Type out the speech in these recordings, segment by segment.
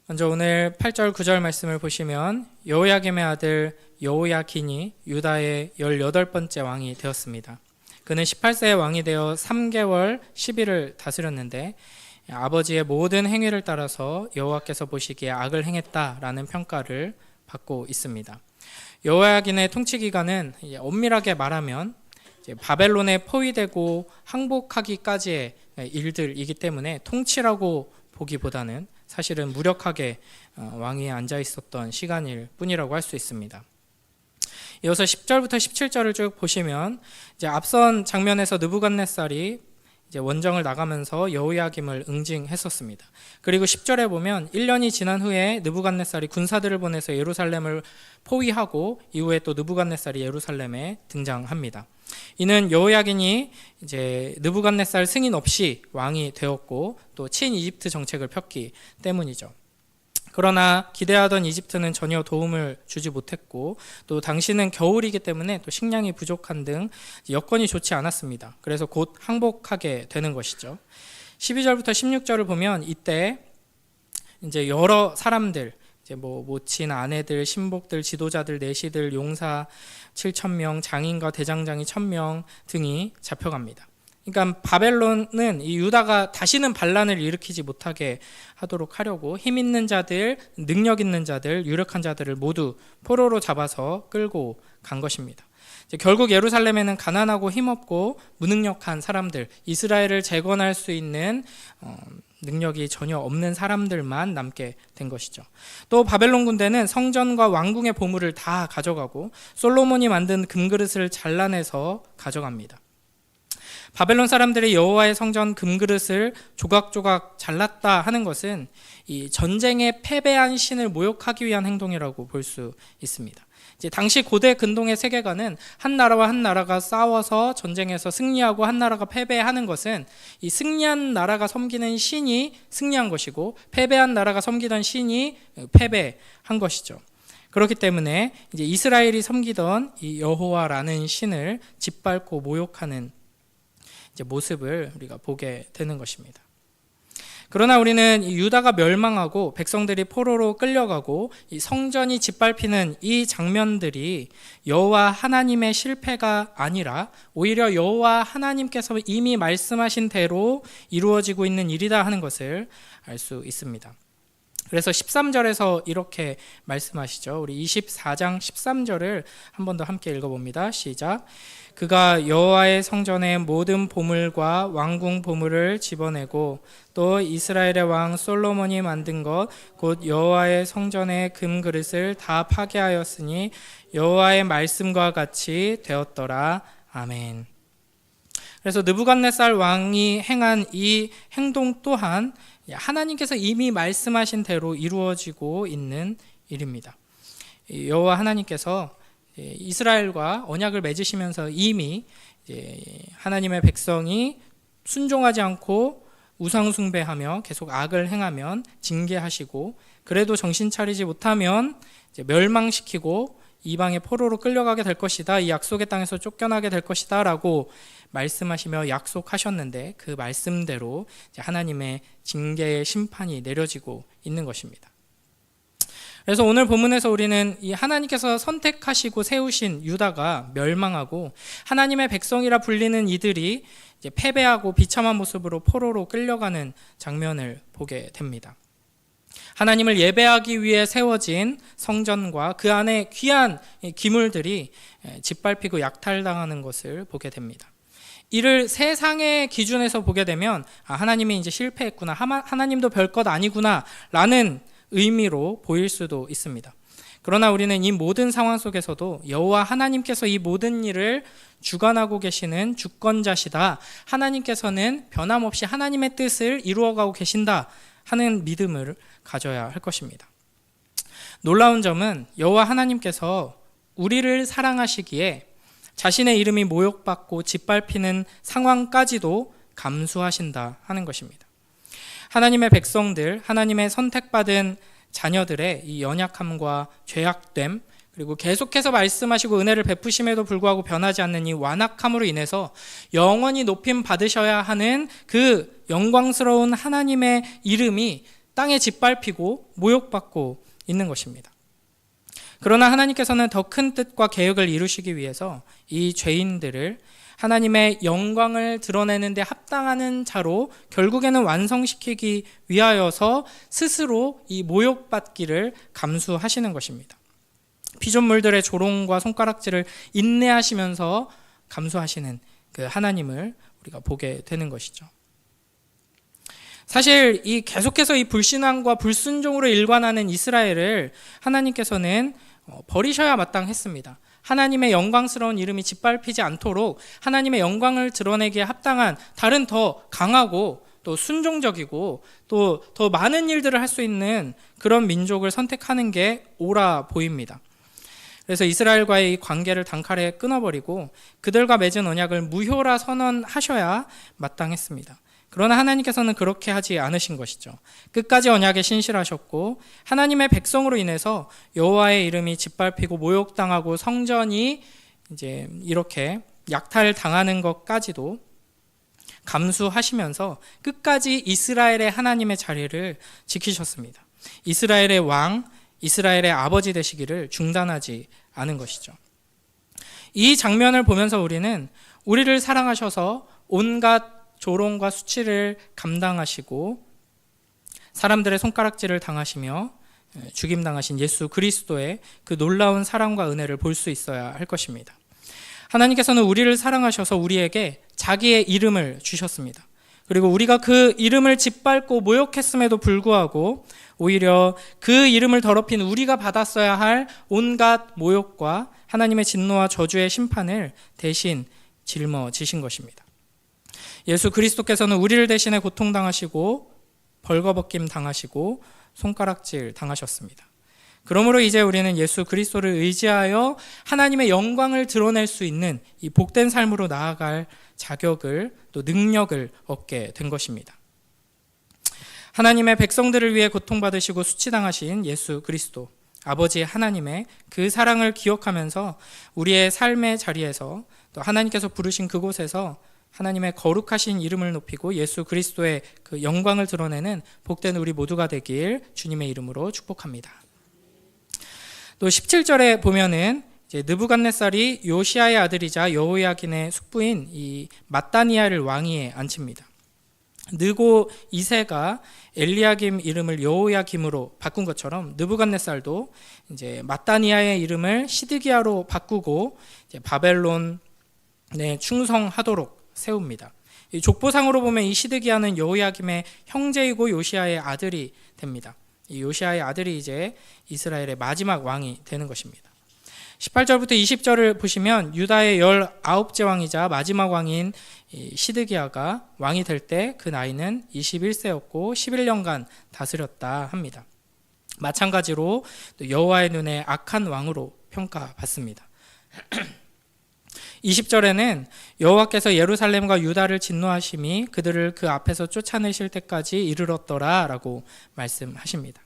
먼저 오늘 8절 9절 말씀을 보시면 여호야김의 아들 여호야긴이 유다의 18번째 왕이 되었습니다. 그는 18세의 왕이 되어 3개월 10일을 다스렸는데 아버지의 모든 행위를 따라서 여호와께서 보시기에 악을 행했다라는 평가를 받고 있습니다. 여호야긴의 통치 기간은 엄밀하게 말하면 바벨론에 포위되고 항복하기까지의 일들이기 때문에 통치라고 보기보다는 사실은 무력하게 왕위에 앉아 있었던 시간일 뿐이라고 할 수 있습니다. 이어서 10절부터 17절을 쭉 보시면 이제 앞선 장면에서 느부갓네살이 이제 원정을 나가면서 여호야김을 응징했었습니다. 그리고 10절에 보면 1년이 지난 후에 느부갓네살이 군사들을 보내서 예루살렘을 포위하고 이후에 또 느부갓네살이 예루살렘에 등장합니다. 이는 여호야긴이 이제 느부갓네살 승인 없이 왕이 되었고 또 친이집트 정책을 폈기 때문이죠. 그러나 기대하던 이집트는 전혀 도움을 주지 못했고 또 당시는 겨울이기 때문에 또 식량이 부족한 등 여건이 좋지 않았습니다. 그래서 곧 항복하게 되는 것이죠. 12절부터 16절을 보면 이때 이제 여러 사람들, 이제 모친 아내들, 신복들, 지도자들, 내시들, 용사 7,000명, 장인과 대장장이 1,000명 등이 잡혀갑니다. 그러니까 바벨론은 이 유다가 다시는 반란을 일으키지 못하게 하도록 하려고 힘 있는 자들, 능력 있는 자들, 유력한 자들을 모두 포로로 잡아서 끌고 간 것입니다. 결국 예루살렘에는 가난하고 힘없고 무능력한 사람들, 이스라엘을 재건할 수 있는 능력이 전혀 없는 사람들만 남게 된 것이죠. 또 바벨론 군대는 성전과 왕궁의 보물을 다 가져가고 솔로몬이 만든 금그릇을 잘라내서 가져갑니다. 바벨론 사람들이 여호와의 성전 금그릇을 조각조각 잘랐다 하는 것은 이 전쟁에 패배한 신을 모욕하기 위한 행동이라고 볼 수 있습니다. 이제 당시 고대 근동의 세계관은 한 나라와 한 나라가 싸워서 전쟁에서 승리하고 한 나라가 패배하는 것은 이 승리한 나라가 섬기는 신이 승리한 것이고 패배한 나라가 섬기던 신이 패배한 것이죠. 그렇기 때문에 이제 이스라엘이 섬기던 이 여호와라는 신을 짓밟고 모욕하는 이제 모습을 우리가 보게 되는 것입니다. 그러나 우리는 유다가 멸망하고 백성들이 포로로 끌려가고 이 성전이 짓밟히는 이 장면들이 여호와 하나님의 실패가 아니라 오히려 여호와 하나님께서 이미 말씀하신 대로 이루어지고 있는 일이다 하는 것을 알 수 있습니다. 그래서 13절에서 이렇게 말씀하시죠. 우리 24장 13절을 한 번 더 함께 읽어봅니다. 시작. 그가 여호와의 성전의 모든 보물과 왕궁 보물을 집어내고 또 이스라엘의 왕 솔로몬이 만든 것 곧 여호와의 성전의 금그릇을 다 파괴하였으니 여호와의 말씀과 같이 되었더라. 아멘. 그래서 느부갓네살 왕이 행한 이 행동 또한 하나님께서 이미 말씀하신 대로 이루어지고 있는 일입니다. 여호와 하나님께서 이스라엘과 언약을 맺으시면서 이미 하나님의 백성이 순종하지 않고 우상 숭배하며 계속 악을 행하면 징계하시고 그래도 정신 차리지 못하면 멸망시키고 이방의 포로로 끌려가게 될 것이다. 이 약속의 땅에서 쫓겨나게 될 것이다 라고 말씀하시며 약속하셨는데 그 말씀대로 하나님의 징계의 심판이 내려지고 있는 것입니다. 그래서 오늘 본문에서 우리는 이 하나님께서 선택하시고 세우신 유다가 멸망하고 하나님의 백성이라 불리는 이들이 이제 패배하고 비참한 모습으로 포로로 끌려가는 장면을 보게 됩니다. 하나님을 예배하기 위해 세워진 성전과 그 안에 귀한 기물들이 짓밟히고 약탈당하는 것을 보게 됩니다. 이를 세상의 기준에서 보게 되면 하나님이 이제 실패했구나, 하나님도 별것 아니구나 라는 의미로 보일 수도 있습니다. 그러나 우리는 이 모든 상황 속에서도 여호와 하나님께서 이 모든 일을 주관하고 계시는 주권자시다. 하나님께서는 변함없이 하나님의 뜻을 이루어가고 계신다 하는 믿음을 가져야 할 것입니다. 놀라운 점은 여호와 하나님께서 우리를 사랑하시기에 자신의 이름이 모욕받고 짓밟히는 상황까지도 감수하신다 하는 것입니다. 하나님의 백성들, 하나님의 선택받은 자녀들의 이 연약함과 죄악됨, 그리고 계속해서 말씀하시고 은혜를 베푸심에도 불구하고 변하지 않는 이 완악함으로 인해서 영원히 높임 받으셔야 하는 그 영광스러운 하나님의 이름이 땅에 짓밟히고 모욕받고 있는 것입니다. 그러나 하나님께서는 더 큰 뜻과 계획을 이루시기 위해서 이 죄인들을 하나님의 영광을 드러내는 데 합당하는 자로 결국에는 완성시키기 위하여서 스스로 이 모욕받기를 감수하시는 것입니다. 피조물들의 조롱과 손가락질을 인내하시면서 감수하시는 그 하나님을 우리가 보게 되는 것이죠. 사실 이 계속해서 이 불신앙과 불순종으로 일관하는 이스라엘을 하나님께서는 버리셔야 마땅했습니다. 하나님의 영광스러운 이름이 짓밟히지 않도록 하나님의 영광을 드러내기에 합당한 다른 더 강하고 또 순종적이고 또 더 많은 일들을 할 수 있는 그런 민족을 선택하는 게 옳아 보입니다. 그래서 이스라엘과의 이 관계를 단칼에 끊어버리고 그들과 맺은 언약을 무효라 선언하셔야 마땅했습니다. 그러나 하나님께서는 그렇게 하지 않으신 것이죠. 끝까지 언약에 신실하셨고 하나님의 백성으로 인해서 여호와의 이름이 짓밟히고 모욕당하고 성전이 이제 이렇게 약탈당하는 것까지도 감수하시면서 끝까지 이스라엘의 하나님의 자리를 지키셨습니다. 이스라엘의 왕, 이스라엘의 아버지 되시기를 중단하지 않은 것이죠. 이 장면을 보면서 우리는 우리를 사랑하셔서 온갖 조롱과 수치를 감당하시고 사람들의 손가락질을 당하시며 죽임당하신 예수 그리스도의 그 놀라운 사랑과 은혜를 볼 수 있어야 할 것입니다. 하나님께서는 우리를 사랑하셔서 우리에게 자기의 이름을 주셨습니다. 그리고 우리가 그 이름을 짓밟고 모욕했음에도 불구하고 오히려 그 이름을 더럽힌 우리가 받았어야 할 온갖 모욕과 하나님의 진노와 저주의 심판을 대신 짊어지신 것입니다. 예수 그리스도께서는 우리를 대신해 고통당하시고 벌거벗김 당하시고 손가락질 당하셨습니다. 그러므로 이제 우리는 예수 그리스도를 의지하여 하나님의 영광을 드러낼 수 있는 이 복된 삶으로 나아갈 자격을 또 능력을 얻게 된 것입니다. 하나님의 백성들을 위해 고통받으시고 수치당하신 예수 그리스도 아버지 하나님의 그 사랑을 기억하면서 우리의 삶의 자리에서 또 하나님께서 부르신 그곳에서 하나님의 거룩하신 이름을 높이고 예수 그리스도의 그 영광을 드러내는 복된 우리 모두가 되길 주님의 이름으로 축복합니다. 또 17절에 보면은 이제 느부갓네살이 요시야의 아들이자 여호야긴의 숙부인 이 matthaniah를 왕위에 앉힙니다. 느고 2세가 엘리야김 이름을 여호야김으로 바꾼 것처럼 느부갓네살도 이제 matthaniah의 이름을 시드기야로 바꾸고 이제 바벨론에 충성하도록 세웁니다. 이 족보상으로 보면 이 시드기야는 여호야김의 형제이고 요시야의 아들이 됩니다. 이 요시야의 아들이 이제 이스라엘의 마지막 왕이 되는 것입니다. 18절부터 20절을 보시면 유다의 19째 왕이자 마지막 왕인 시드기야가 왕이 될 때 그 나이는 21세였고 11년간 다스렸다 합니다. 마찬가지로 여호와의 눈에 악한 왕으로 평가받습니다. 20절에는 여호와께서 예루살렘과 유다를 진노하심이 그들을 그 앞에서 쫓아내실 때까지 이르렀더라 라고 말씀하십니다.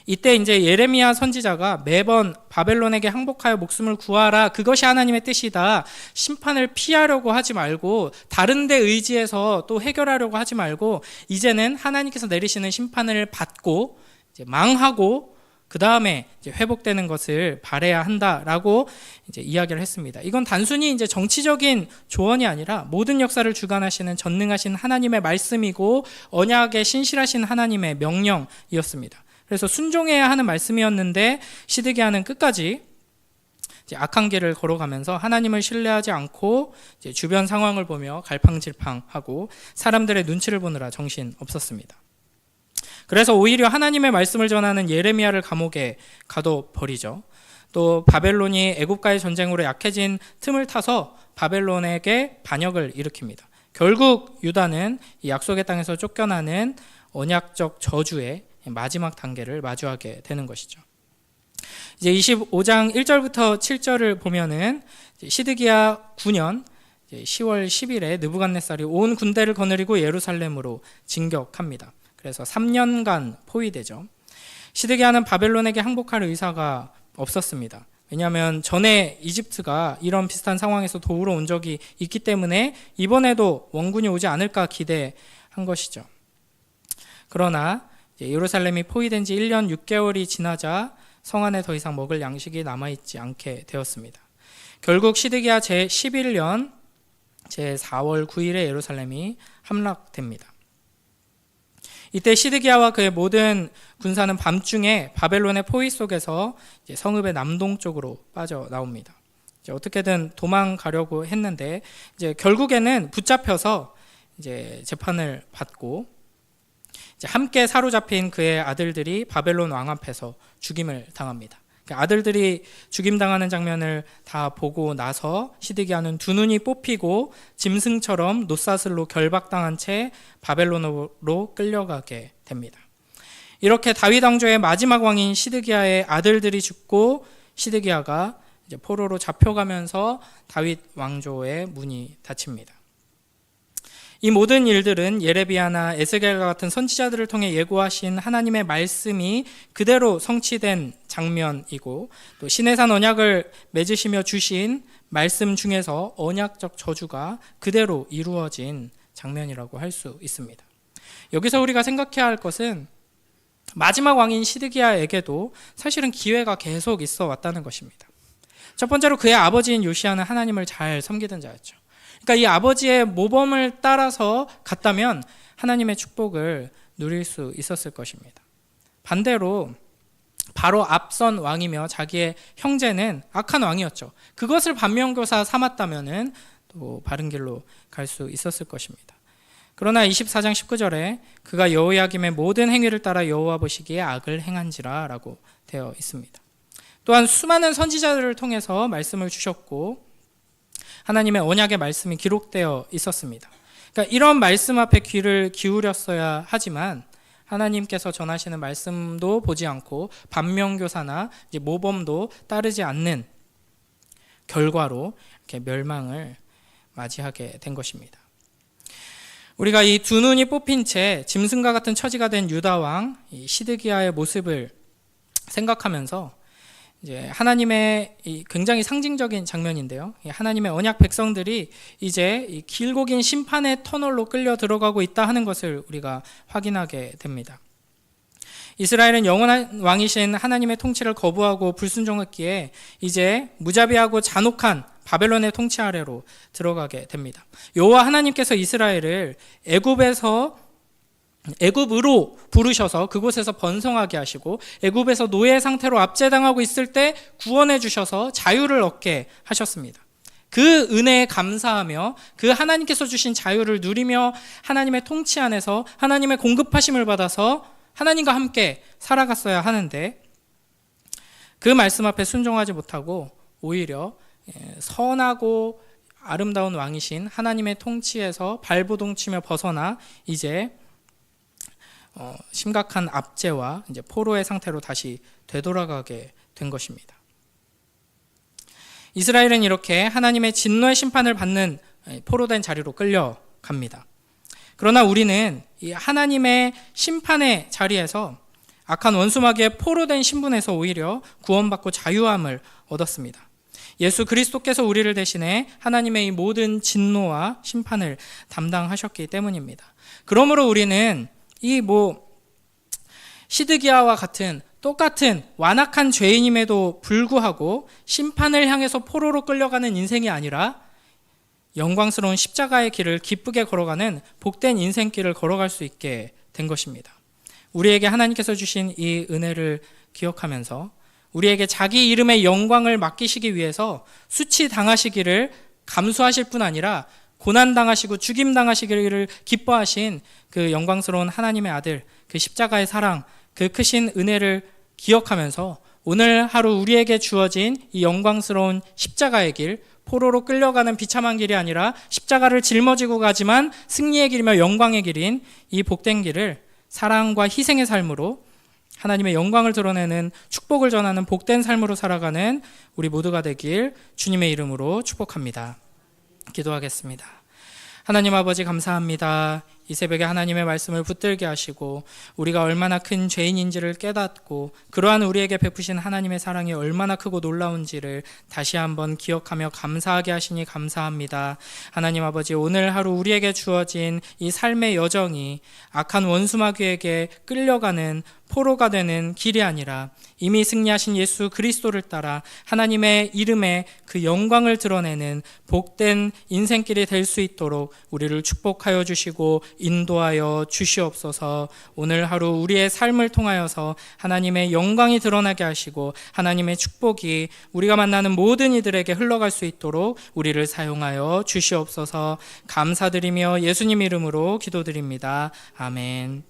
이때 이제 예레미야 선지자가 매번 바벨론에게 항복하여 목숨을 구하라, 그것이 하나님의 뜻이다, 심판을 피하려고 하지 말고 다른 데 의지해서 또 해결하려고 하지 말고 이제는 하나님께서 내리시는 심판을 받고 이제 망하고 그 다음에 회복되는 것을 바라야 한다라고 이제 이야기를 했습니다. 이건 단순히 이제 정치적인 조언이 아니라 모든 역사를 주관하시는 전능하신 하나님의 말씀이고 언약에 신실하신 하나님의 명령이었습니다. 그래서 순종해야 하는 말씀이었는데 시드기야는 끝까지 이제 악한 길을 걸어가면서 하나님을 신뢰하지 않고 이제 주변 상황을 보며 갈팡질팡하고 사람들의 눈치를 보느라 정신 없었습니다. 그래서 오히려 하나님의 말씀을 전하는 예레미야를 감옥에 가둬버리죠. 또 바벨론이 애굽과의 전쟁으로 약해진 틈을 타서 바벨론에게 반역을 일으킵니다. 결국 유다는 이 약속의 땅에서 쫓겨나는 언약적 저주의 마지막 단계를 마주하게 되는 것이죠. 이제 25장 1절부터 7절을 보면은 시드기야 9년 10월 10일에 느부갓네살이 온 군대를 거느리고 예루살렘으로 진격합니다. 그래서 3년간 포위되죠. 시드기야는 바벨론에게 항복할 의사가 없었습니다. 왜냐하면 전에 이집트가 이런 비슷한 상황에서 도우러 온 적이 있기 때문에 이번에도 원군이 오지 않을까 기대한 것이죠. 그러나 예루살렘이 포위된 지 1년 6개월이 지나자 성 안에 더 이상 먹을 양식이 남아있지 않게 되었습니다. 결국 시드기야 제11년 제4월 9일에 예루살렘이 함락됩니다. 이때 시드기야와 그의 모든 군사는 밤중에 바벨론의 포위 속에서 성읍의 남동쪽으로 빠져나옵니다. 어떻게든 도망가려고 했는데 결국에는 붙잡혀서 재판을 받고 함께 사로잡힌 그의 아들들이 바벨론 왕 앞에서 죽임을 당합니다. 아들들이 죽임당하는 장면을 다 보고 나서 시드기야는 두 눈이 뽑히고 짐승처럼 놋사슬로 결박당한 채 바벨론으로 끌려가게 됩니다. 이렇게 다윗 왕조의 마지막 왕인 시드기야의 아들들이 죽고 시드기야가 포로로 잡혀가면서 다윗 왕조의 문이 닫힙니다. 이 모든 일들은 예레미야나 에스겔과 같은 선지자들을 통해 예고하신 하나님의 말씀이 그대로 성취된 장면이고, 또 시내산 언약을 맺으시며 주신 말씀 중에서 언약적 저주가 그대로 이루어진 장면이라고 할 수 있습니다. 여기서 우리가 생각해야 할 것은 마지막 왕인 시드기야에게도 사실은 기회가 계속 있어 왔다는 것입니다. 첫 번째로 그의 아버지인 요시야는 하나님을 잘 섬기던 자였죠. 그러니까 이 아버지의 모범을 따라서 갔다면 하나님의 축복을 누릴 수 있었을 것입니다. 반대로 바로 앞선 왕이며 자기의 형제는 악한 왕이었죠. 그것을 반면교사 삼았다면 또 바른 길로 갈 수 있었을 것입니다. 그러나 24장 19절에 그가 여호야김의 모든 행위를 따라 여호와 보시기에 악을 행한지라 라고 되어 있습니다. 또한 수많은 선지자들을 통해서 말씀을 주셨고 하나님의 언약의 말씀이 기록되어 있었습니다. 그러니까 이런 말씀 앞에 귀를 기울였어야 하지만 하나님께서 전하시는 말씀도 보지 않고 반면교사나 모범도 따르지 않는 결과로 이렇게 멸망을 맞이하게 된 것입니다. 우리가 이 두 눈이 뽑힌 채 짐승과 같은 처지가 된 유다 왕 시드기야의 모습을 생각하면서 이제 하나님의 굉장히 상징적인 장면인데요. 하나님의 언약 백성들이 이제 길고 긴 심판의 터널로 끌려 들어가고 있다 하는 것을 우리가 확인하게 됩니다. 이스라엘은 영원한 왕이신 하나님의 통치를 거부하고 불순종했기에 이제 무자비하고 잔혹한 바벨론의 통치 아래로 들어가게 됩니다. 여호와 하나님께서 이스라엘을 애굽으로 부르셔서 그곳에서 번성하게 하시고 애굽에서 노예 상태로 압제당하고 있을 때 구원해 주셔서 자유를 얻게 하셨습니다. 그 은혜에 감사하며 그 하나님께서 주신 자유를 누리며 하나님의 통치 안에서 하나님의 공급하심을 받아서 하나님과 함께 살아갔어야 하는데 그 말씀 앞에 순종하지 못하고 오히려 선하고 아름다운 왕이신 하나님의 통치에서 발버둥치며 벗어나 이제 심각한 압제와 이제 포로의 상태로 다시 되돌아가게 된 것입니다. 이스라엘은 이렇게 하나님의 진노의 심판을 받는 포로된 자리로 끌려갑니다. 그러나 우리는 이 하나님의 심판의 자리에서 악한 원수마귀의 포로된 신분에서 오히려 구원받고 자유함을 얻었습니다. 예수 그리스도께서 우리를 대신해 하나님의 이 모든 진노와 심판을 담당하셨기 때문입니다. 그러므로 우리는 시드기야와 같은 똑같은 완악한 죄인임에도 불구하고 심판을 향해서 포로로 끌려가는 인생이 아니라 영광스러운 십자가의 길을 기쁘게 걸어가는 복된 인생길을 걸어갈 수 있게 된 것입니다. 우리에게 하나님께서 주신 이 은혜를 기억하면서 우리에게 자기 이름의 영광을 맡기시기 위해서 수치당하시기를 감수하실 뿐 아니라 고난당하시고 죽임당하시기를 기뻐하신 그 영광스러운 하나님의 아들, 그 십자가의 사랑, 그 크신 은혜를 기억하면서 오늘 하루 우리에게 주어진 이 영광스러운 십자가의 길, 포로로 끌려가는 비참한 길이 아니라 십자가를 짊어지고 가지만 승리의 길이며 영광의 길인 이 복된 길을 사랑과 희생의 삶으로 하나님의 영광을 드러내는 축복을 전하는 복된 삶으로 살아가는 우리 모두가 되길 주님의 이름으로 축복합니다. 기도하겠습니다. 하나님 아버지 감사합니다. 이 새벽에 하나님의 말씀을 붙들게 하시고 우리가 얼마나 큰 죄인인지를 깨닫고 그러한 우리에게 베푸신 하나님의 사랑이 얼마나 크고 놀라운지를 다시 한번 기억하며 감사하게 하시니 감사합니다. 하나님 아버지, 오늘 하루 우리에게 주어진 이 삶의 여정이 악한 원수마귀에게 끌려가는 포로가 되는 길이 아니라 이미 승리하신 예수 그리스도를 따라 하나님의 이름에 그 영광을 드러내는 복된 인생길이 될 수 있도록 우리를 축복하여 주시고 인도하여 주시옵소서. 오늘 하루 우리의 삶을 통하여서 하나님의 영광이 드러나게 하시고 하나님의 축복이 우리가 만나는 모든 이들에게 흘러갈 수 있도록 우리를 사용하여 주시옵소서. 감사드리며 예수님 이름으로 기도드립니다. 아멘.